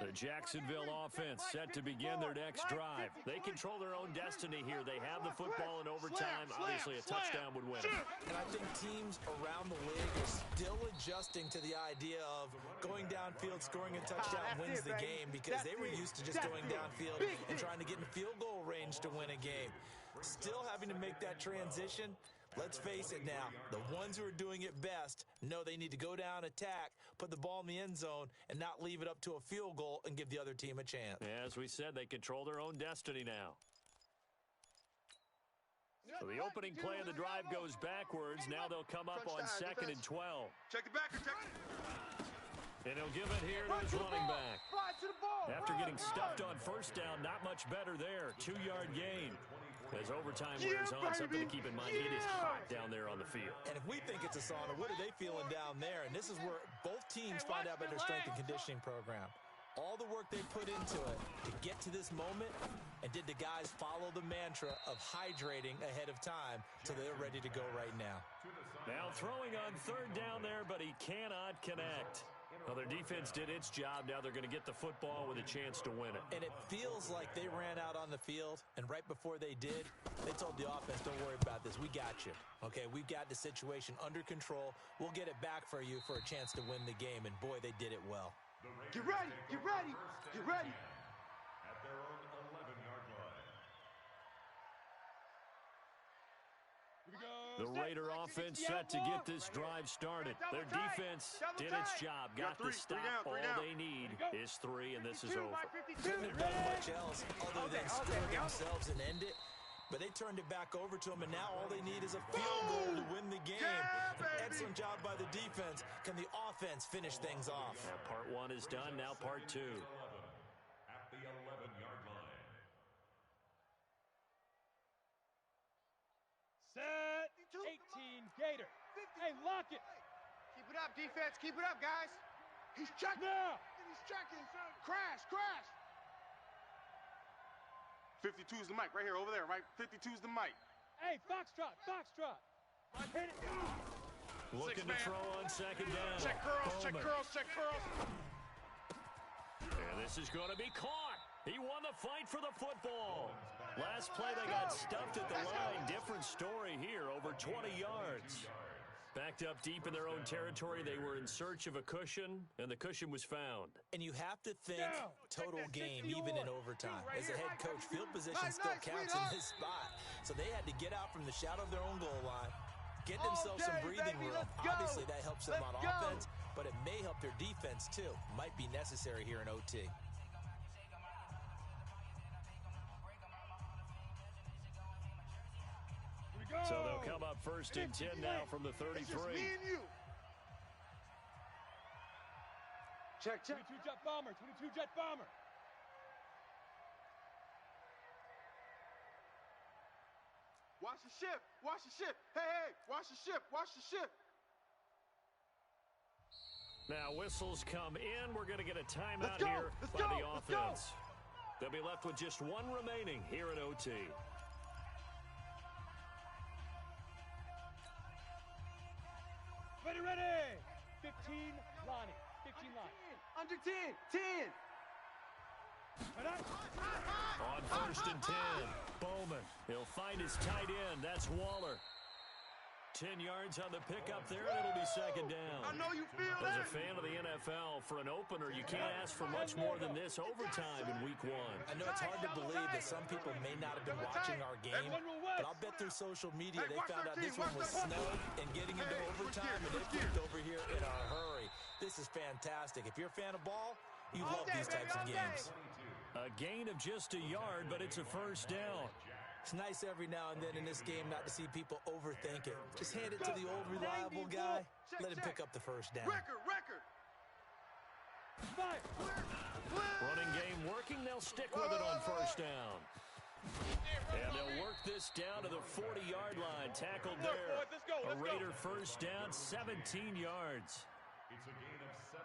The Jacksonville offense set to begin their next drive. They control their own destiny here. They have the football in overtime. Obviously, a touchdown would win it. And I think teams around the league are still adjusting to the idea of going downfield, scoring a touchdown wins the game, because they were used to just going downfield and trying to get in field goal range to win a game. Still having to make that transition. Let's face it now, the ones who are doing it best know they need to go down, attack, put the ball in the end zone, and not leave it up to a field goal and give the other team a chance. As we said, they control their own destiny now. So the opening play of the drive goes backwards. Now they'll come up on 2nd and 12. Check the back. And he'll give it here to his running back. After getting stuffed on first down, not much better there. 2-yard gain. As overtime wears on, something to keep in mind, it is hot down there on the field. And if we think it's a sauna, what are they feeling down there? And this is where both teams find out about their strength and conditioning program. All the work they put into it to get to this moment, and did the guys follow the mantra of hydrating ahead of time so they're ready to go right now? Now throwing on 3rd down there, but he cannot connect. Well, their defense did its job. Now they're going to get the football with a chance to win it. And it feels like they ran out on the field, and right before they did, they told the offense, don't worry about this. We got you. Okay, we've got the situation under control. We'll get it back for you for a chance to win the game. And, boy, they did it well. Get ready. Get ready. Get ready. At their own 11-yard line. The Raider offense set to get this drive started. Their defense did its job, got the stop. All they need is 3, and this is over. Couldn't have done much else other than score themselves and end it. But they turned it back over to them, and now all they need is a field goal to win the game. An excellent job by the defense. Can the offense finish things off? Yeah, part 1 is done, now part 2. At the 11-yard line. Set. 18, Gator. Hey, lock it. Keep it up, defense. Keep it up, guys. He's checking. Now. He's checking. Crash. 52's the mic right here, over there, right? 52's the mic. Hey, Foxtrot. Hit it. Looking to throw on 2nd down. Check curls. And this is going to be caught. He won the fight for the football. Last play, they got stuffed at the line. Different story here, over 20 yards. Backed up deep in their own territory, they were in search of a cushion, and the cushion was found. And you have to think total game, even in overtime. As a head coach, field position still counts in this spot. So they had to get out from the shadow of their own goal line, get themselves some breathing room. Obviously, that helps them on offense, but it may help their defense, too. Might be necessary here in OT. So they'll come up 1st and 10 now from the 33. It's just me and you. Check. 22 Jet Bomber. Watch the ship. Watch the ship. Hey, watch the ship. Watch the ship. Now whistles come in. We're going to get a timeout here by the offense. They'll be left with just one remaining here at OT. Ready. 15, Lonnie. 15, Lonnie. Under 10. 10. On 1st and 10, Bowman. He'll find his tight end. That's Waller. 10 yards on the pickup there, and it'll be second down. I know you feel As that. a fan of the NFL, for an opener, you can't ask for much more than this overtime in week 1. I know it's hard to believe that some people may not have been watching our game, but I'll bet through social media they found out this one was snowed and getting into overtime, and they flipped over here in a hurry. This is fantastic. If you're a fan of ball, you love these types of games. A gain of just a yard, but it's a first down. It's nice every now and then in this game not to see people overthink it. Just hand it to the old reliable guy. Let him pick up the first down. Record. Running game working. They'll stick with it on first down. And they'll work this down to the 40-yard line. Tackled there. A Raider first down, 17 yards.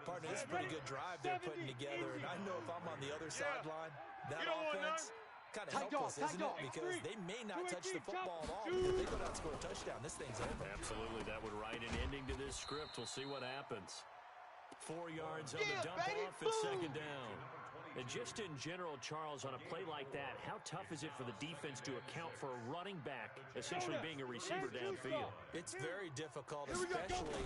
Partner, this is a pretty good drive they're putting together. And I know if I'm on the other sideline, that offense kind of helpless, isn't it? Because they may not touch the football at all. If they go down and score a touchdown, this thing's over. Absolutely. That would write an ending to this script. We'll see what happens. 4 yards on the dump off at second down. And just in general, Charles, on a play like that, how tough is it for the defense to account for a running back essentially being a receiver downfield? It's very difficult, especially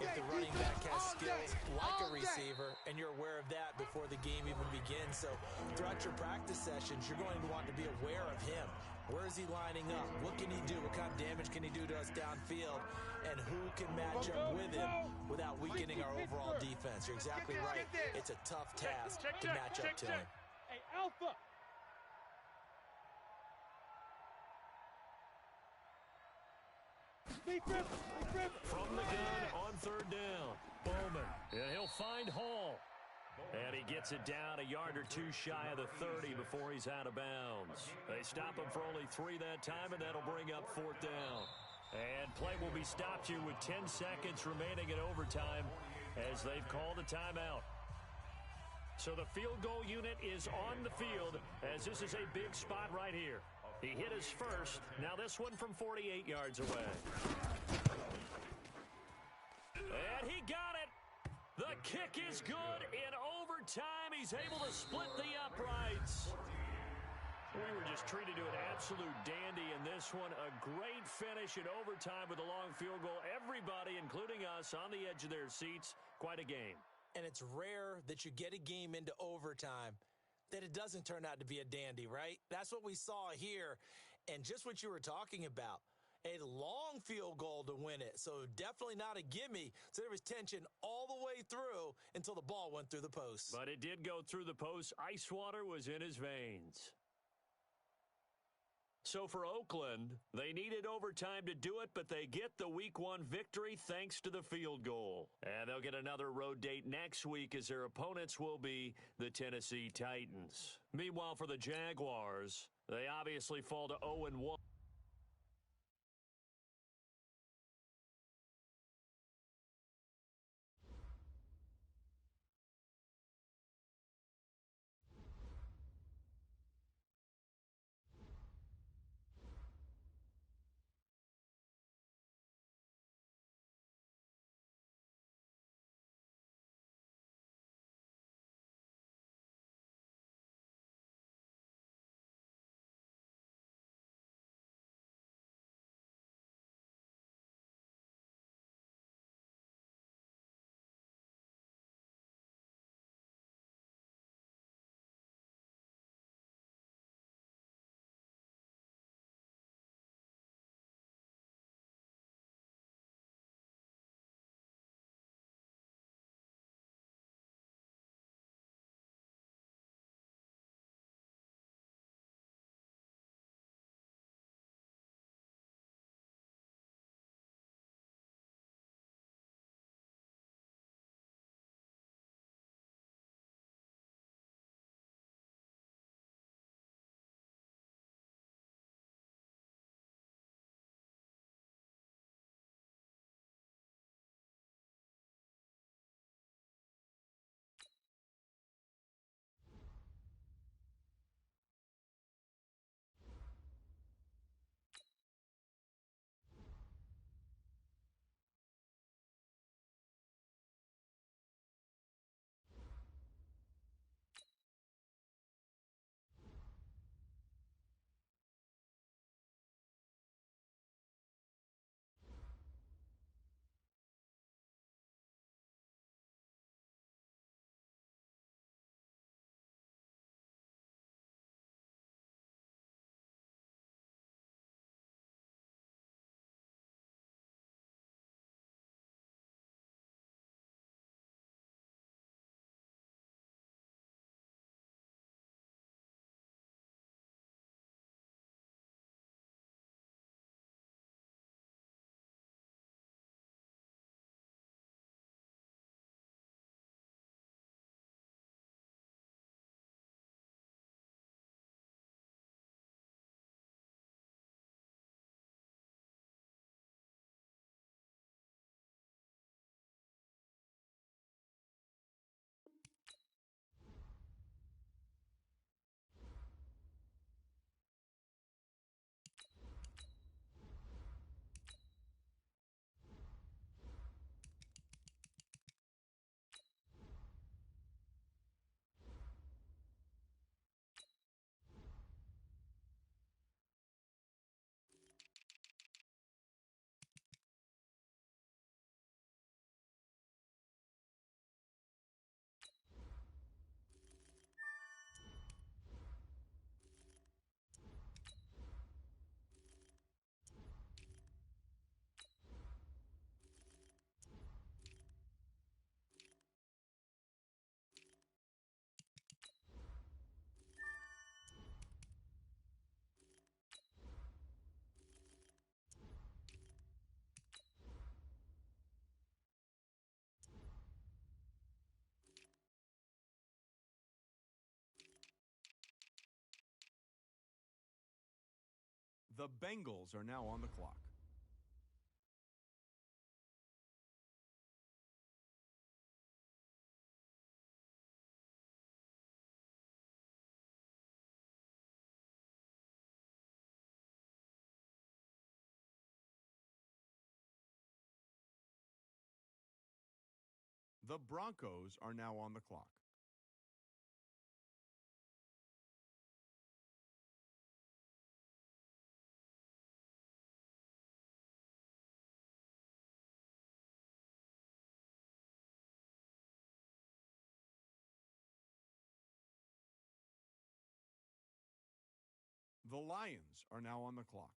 if the running back has skills like a receiver, and you're aware of that before the game even begins. So throughout your practice sessions, you're going to want to be aware of him. Where is he lining up? What can he do? What kind of damage can he do to us downfield? And who can match up with him without weakening our overall defense? You're exactly right. It's a tough task to match up to him. Hey, Alpha. From the gun on third down. Bowman. And he'll find Hall. And he gets it down a yard or two shy of the 30 before he's out of bounds. They stop him for only 3 that time, and that'll bring up fourth down. And play will be stopped here with 10 seconds remaining in overtime as they've called a timeout. So the field goal unit is on the field as this is a big spot right here. He hit his first. Now this one from 48 yards away. And he got it. The kick is good. In overtime, he's able to split the uprights. We were just treated to an absolute dandy in this one. A great finish in overtime with a long field goal. Everybody, including us, on the edge of their seats. Quite a game. And it's rare that you get a game into overtime that it doesn't turn out to be a dandy, right? That's what we saw here. And just what you were talking about. A long field goal to win it. So definitely not a gimme. So there was tension all the way through until the ball went through the post. But it did go through the post. Ice water was in his veins. So for Oakland, they needed overtime to do it, but they get the Week 1 victory thanks to the field goal. And they'll get another road date next week as their opponents will be the Tennessee Titans. Meanwhile, for the Jaguars, they obviously fall to 0-1. The Bengals are now on the clock. The Broncos are now on the clock. The Lions are now on the clock.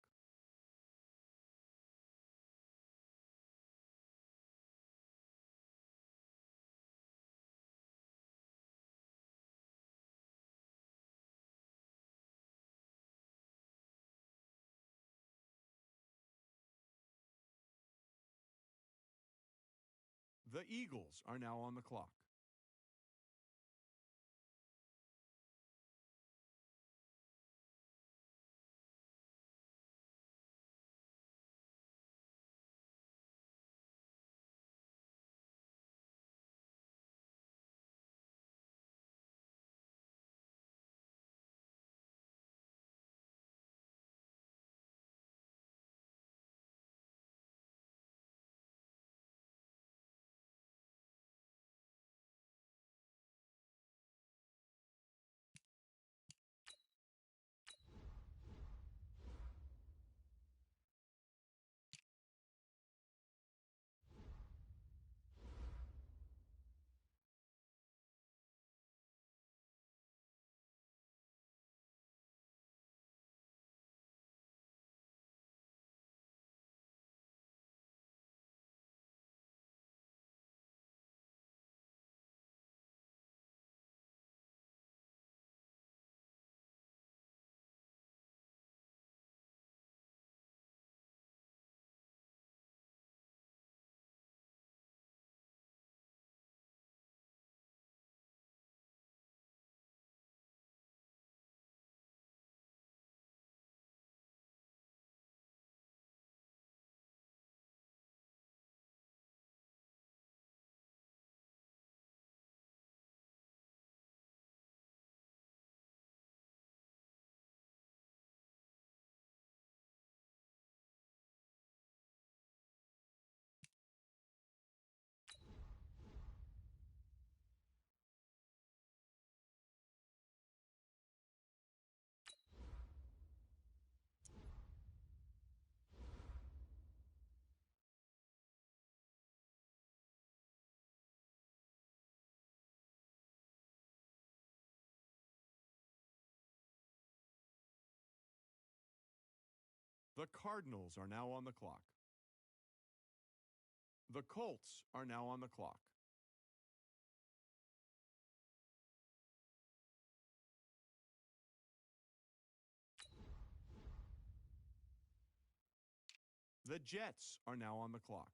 The Eagles are now on the clock. The Cardinals are now on the clock. The Colts are now on the clock. The Jets are now on the clock.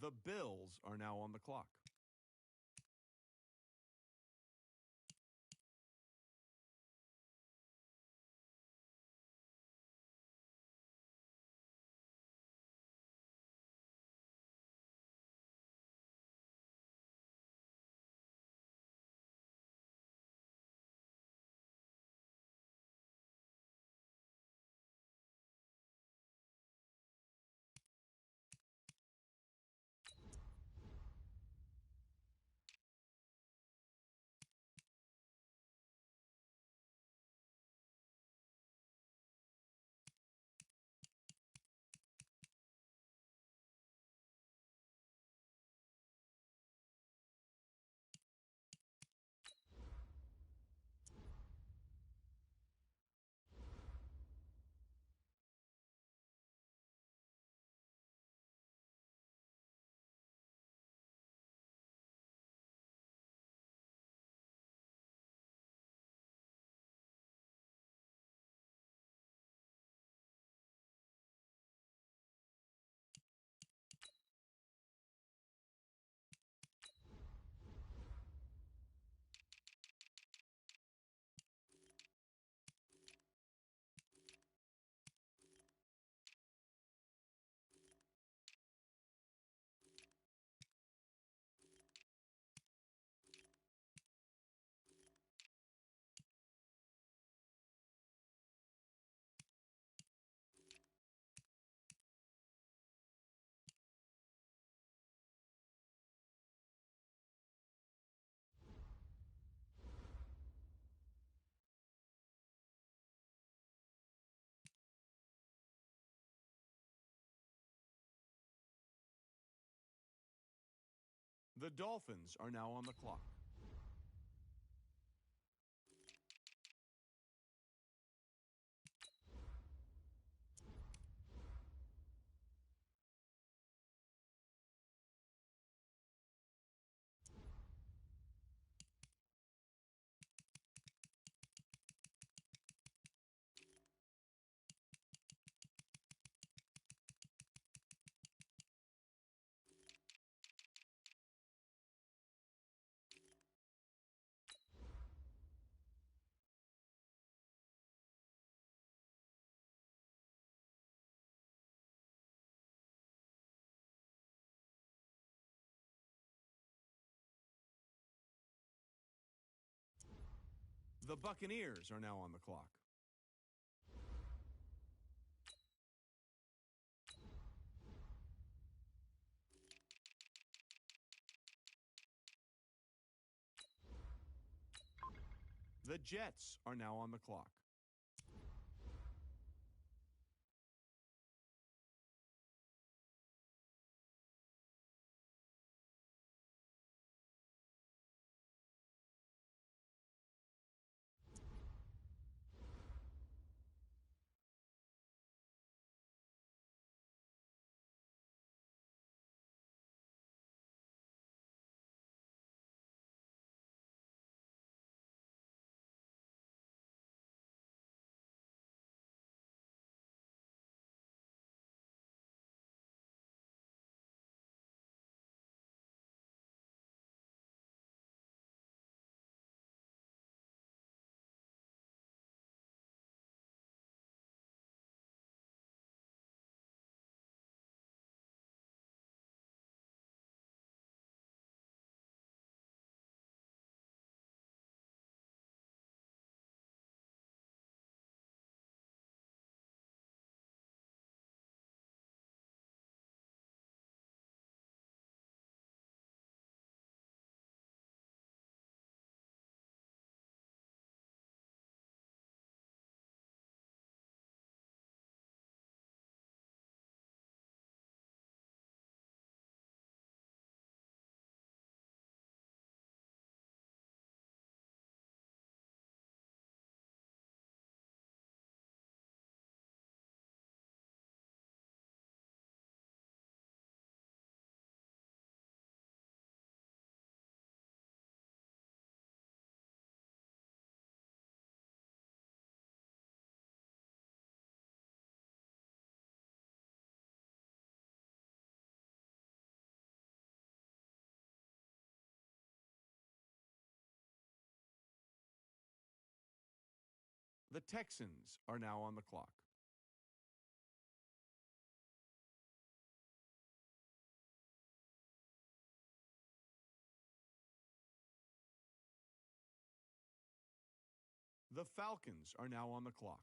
The Bills are now on the clock. The Dolphins are now on the clock. The Buccaneers are now on the clock. The Jets are now on the clock. The Texans are now on the clock. The Falcons are now on the clock.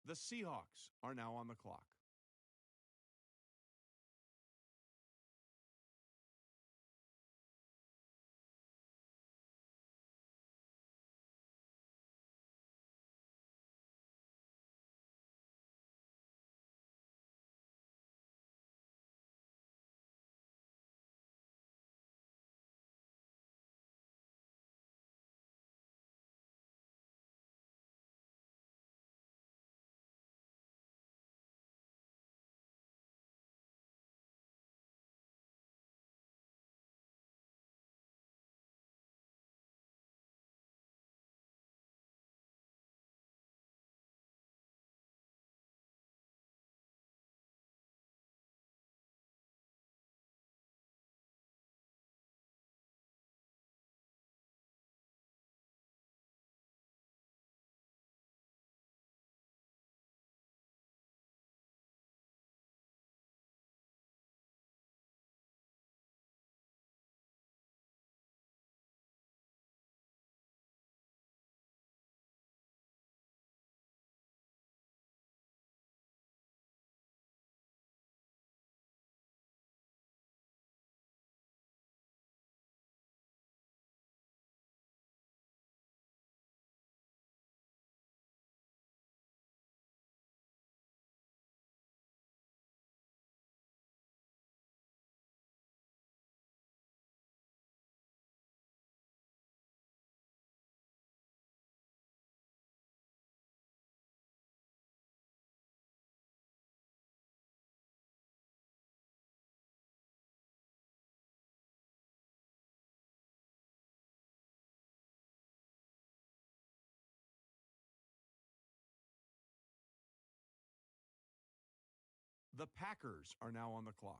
The Seahawks are now on the clock. The Packers are now on the clock.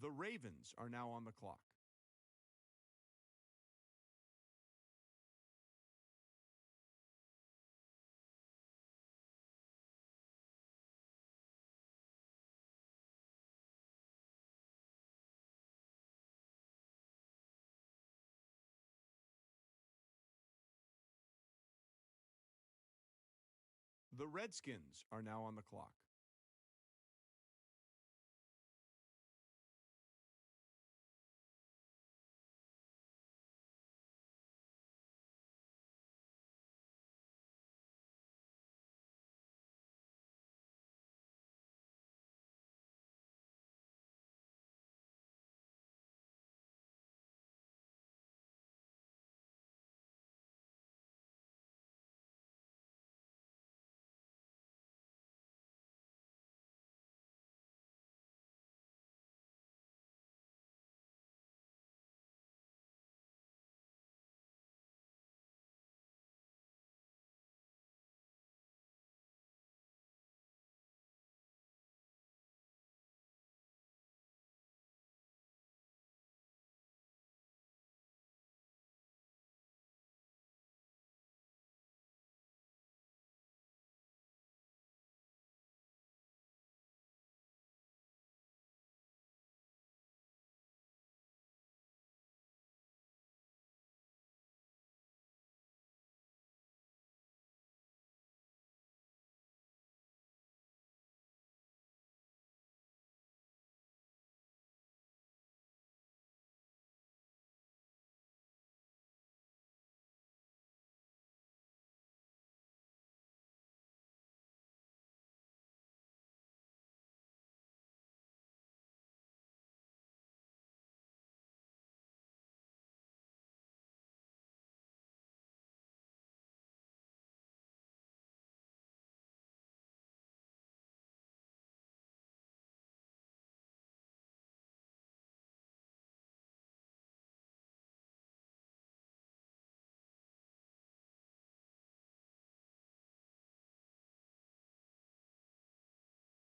The Ravens are now on the clock. The Redskins are now on the clock.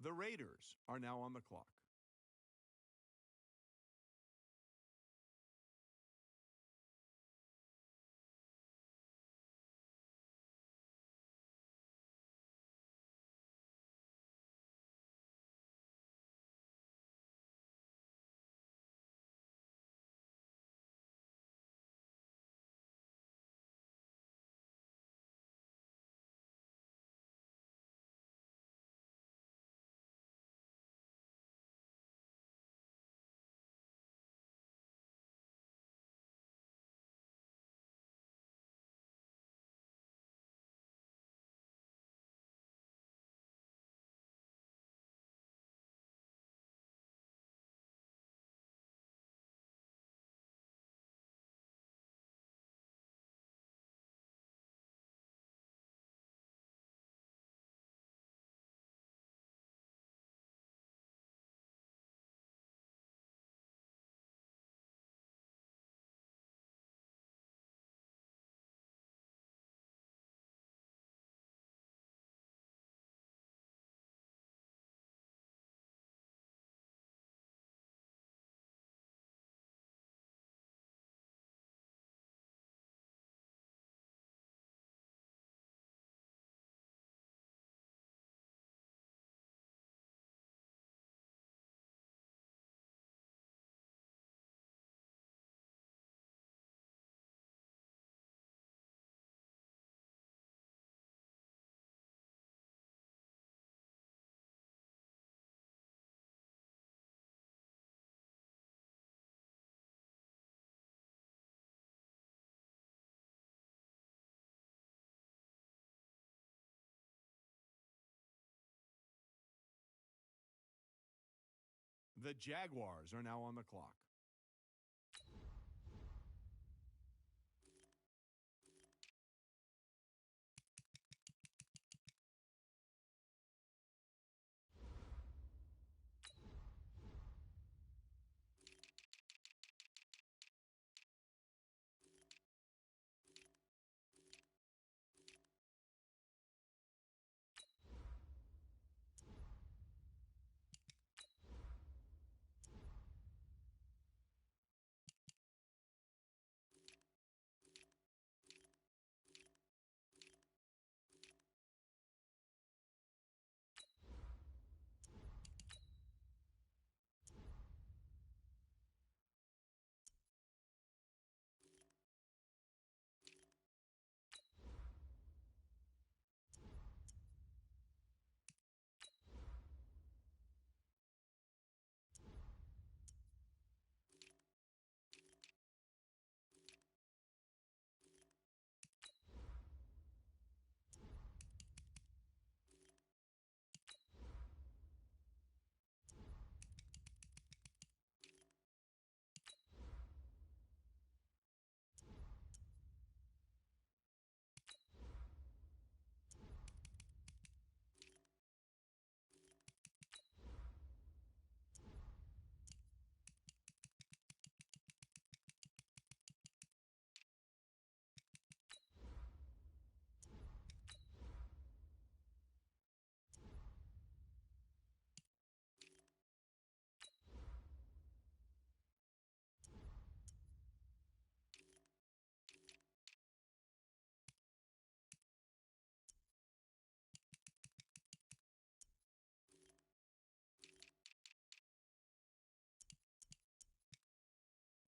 The Raiders are now on the clock. The Jaguars are now on the clock.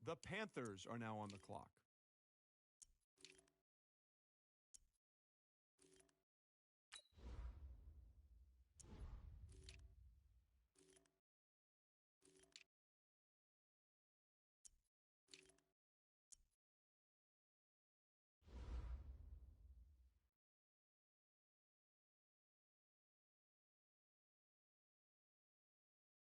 The Panthers are now on the clock.